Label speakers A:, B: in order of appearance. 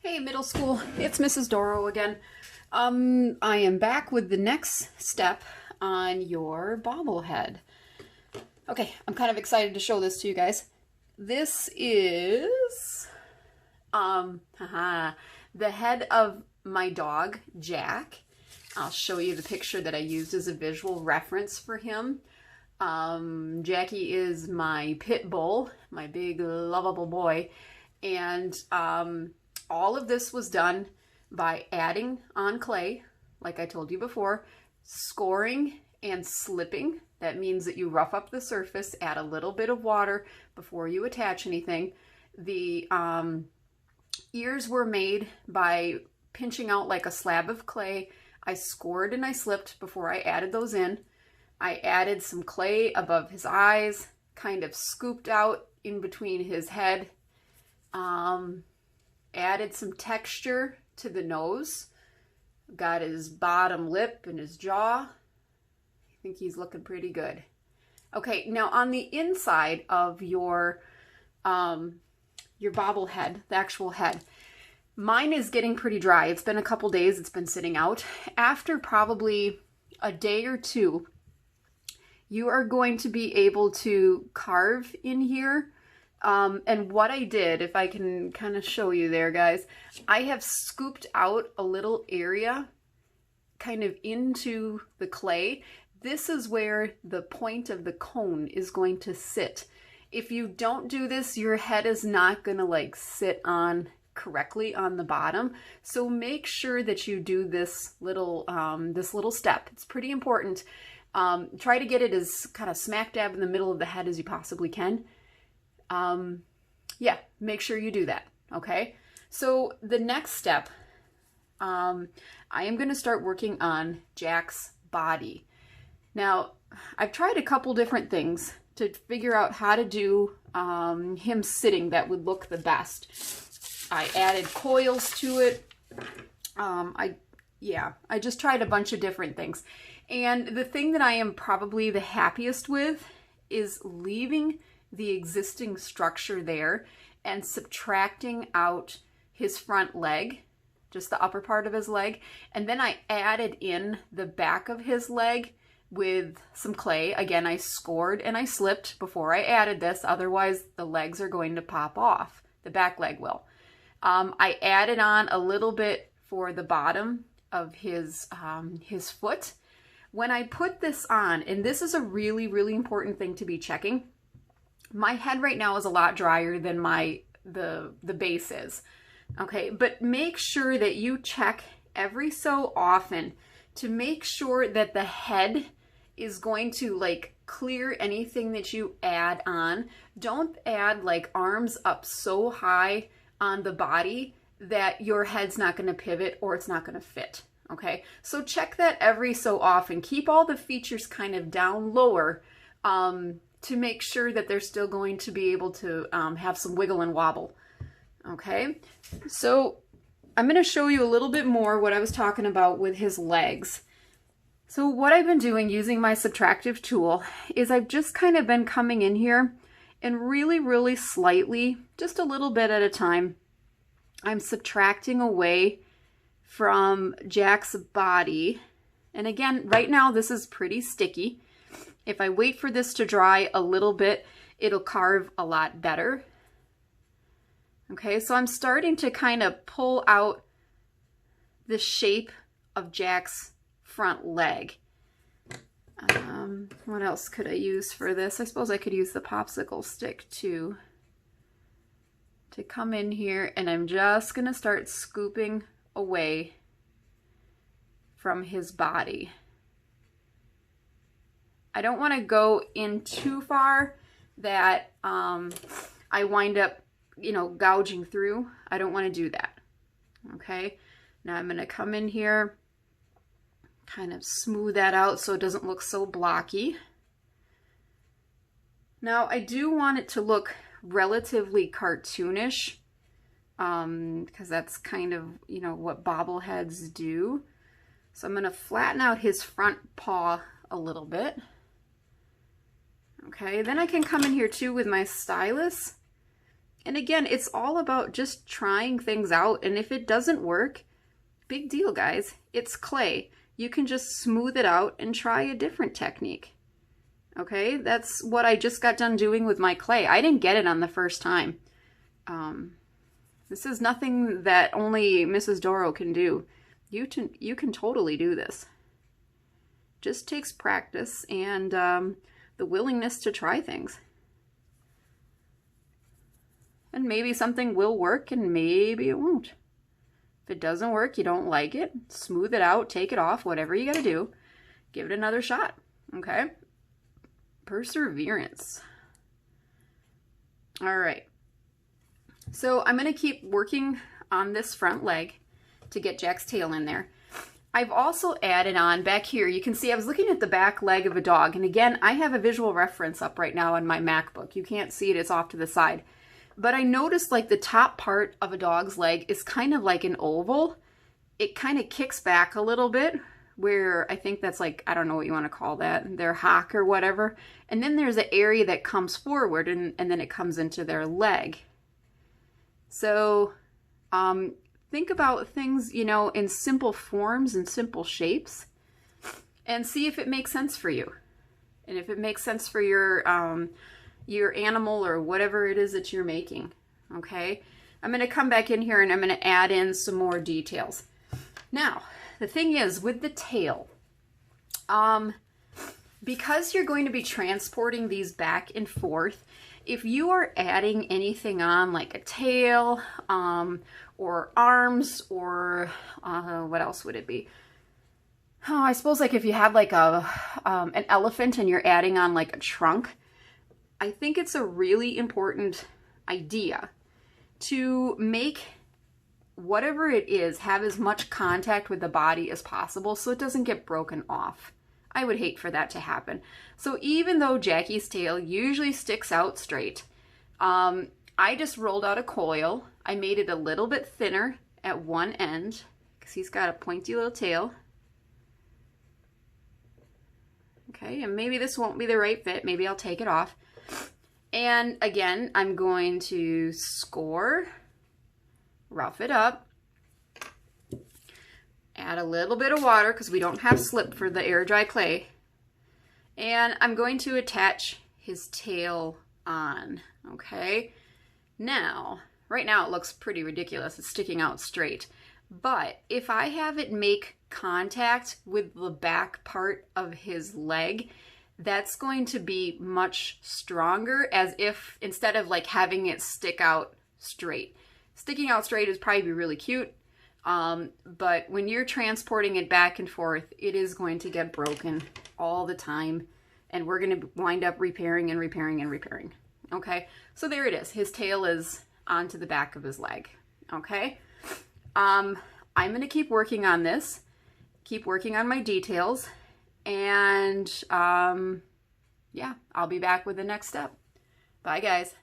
A: Hey, middle school, it's Mrs. Doro again. I am back with the next step on your bobblehead. Okay, I'm kind of excited to show this to you guys. This is, the head of my dog, Jack. I'll show you the picture that I used as a visual reference for him. Jackie is my pit bull, my big lovable boy, and all of this was done by adding on clay, like I told you before, scoring and slipping. That means that you rough up the surface, add a little bit of water before you attach anything. The ears were made by pinching out like a slab of clay. I scored and I slipped before I added those in. I added some clay above his eyes, kind of scooped out in between his head. Added some texture to the nose. Got his bottom lip and his jaw. I think he's looking pretty good. Okay, now on the inside of your bobblehead, the actual head, mine is getting pretty dry. It's been a couple days, it's been sitting out. After probably a day or two, you are going to be able to carve in here. And what I did, if I can kind of show you there, guys, I have scooped out a little area kind of into the clay. This is where the point of the cone is going to sit. If you don't do this, your head is not going to like sit on correctly on the bottom. So make sure that you do this little step. It's pretty important. Try to get it as kind of smack dab in the middle of the head as you possibly can. Yeah, make sure you do that. Okay. So the next step, I am going to start working on Jack's body. Now, I've tried a couple different things to figure out how to do him sitting that would look the best. I added coils to it. I just tried a bunch of different things. And the thing that I am probably the happiest with is leaving the existing structure there and subtracting out his front leg, just the upper part of his leg. And then I added in the back of his leg with some clay. Again, I scored and I slipped before I added this. Otherwise, the legs are going to pop off. The back leg will. I added on a little bit for the bottom of his foot. When I put this on, and this is a really, really important thing to be checking, my head right now is a lot drier than the base is. Okay, but make sure that you check every so often to make sure that the head is going to like clear anything that you add on. Don't add like arms up so high on the body that your head's not going to pivot or it's not going to fit. Okay, so check that every so often. Keep all the features kind of down lower to make sure that they're still going to be able to have some wiggle and wobble. Okay, so I'm going to show you a little bit more what I was talking about with his legs. So what I've been doing using my subtractive tool is I've just kind of been coming in here and really, really slightly, just a little bit at a time, I'm subtracting away from Jack's body. And again, right now this is pretty sticky. If I wait for this to dry a little bit, it'll carve a lot better. Okay, so I'm starting to kind of pull out the shape of Jack's front leg. What else could I use for this? I suppose I could use the popsicle stick too, to come in here, and I'm just going to start scooping away from his body. I don't want to go in too far that I wind up, gouging through. I don't want to do that. Okay, now I'm going to come in here, kind of smooth that out so it doesn't look so blocky. Now I do want it to look relatively cartoonish, because that's kind of, what bobbleheads do. So I'm going to flatten out his front paw a little bit. Okay, then I can come in here too with my stylus And again, it's all about just trying things out. And if it doesn't work, big deal, guys. It's clay. You can just smooth it out and try a different technique. Okay, that's what I just got done doing with my clay. I didn't get it on the first time. This is nothing that only Mrs. Doro can do. You can totally do this. Just takes practice and the willingness to try things. And maybe something will work and maybe it won't. If it doesn't work, you don't like it, smooth it out, take it off, whatever you gotta do. Give it another shot, okay? Perseverance. All right. So I'm gonna keep working on this front leg to get Jack's tail in there. I've also added on back here, you can see I was looking at the back leg of a dog. And again, I have a visual reference up right now on my MacBook. You can't see it, it's off to the side. But I noticed like the top part of a dog's leg is kind of like an oval. It kind of kicks back a little bit where I think that's like, I don't know what you want to call that, their hock or whatever. And then there's an area that comes forward and then it comes into their leg. So think about things, you know, in simple forms and simple shapes and see if it makes sense for you. And if it makes sense for your animal or whatever it is that you're making, okay? I'm going to come back in here and I'm going to add in some more details. Now, the thing is with the tail, because you're going to be transporting these back and forth, if you are adding anything on like a tail or arms or what else would it be? Oh, I suppose like if you have like an elephant and you're adding on like a trunk, I think it's a really important idea to make whatever it is have as much contact with the body as possible so it doesn't get broken off. I would hate for that to happen. So even though Jackie's tail usually sticks out straight, I just rolled out a coil. I made it a little bit thinner at one end because he's got a pointy little tail. Okay, and maybe this won't be the right fit. Maybe I'll take it off. And again, I'm going to score, rough it up, add a little bit of water because we don't have slip for the air dry clay. And I'm going to attach his tail on, okay? Now, right now it looks pretty ridiculous. It's sticking out straight. But if I have it make contact with the back part of his leg, that's going to be much stronger, as if instead of like having it stick out straight. Sticking out straight is probably really cute, but when you're transporting it back and forth, it is going to get broken all the time, and we're going to wind up repairing and repairing and repairing. Okay, so there it is. His tail is onto the back of his leg. Okay, I'm going to keep working on this, keep working on my details. And yeah, I'll be back with the next step. Bye, guys.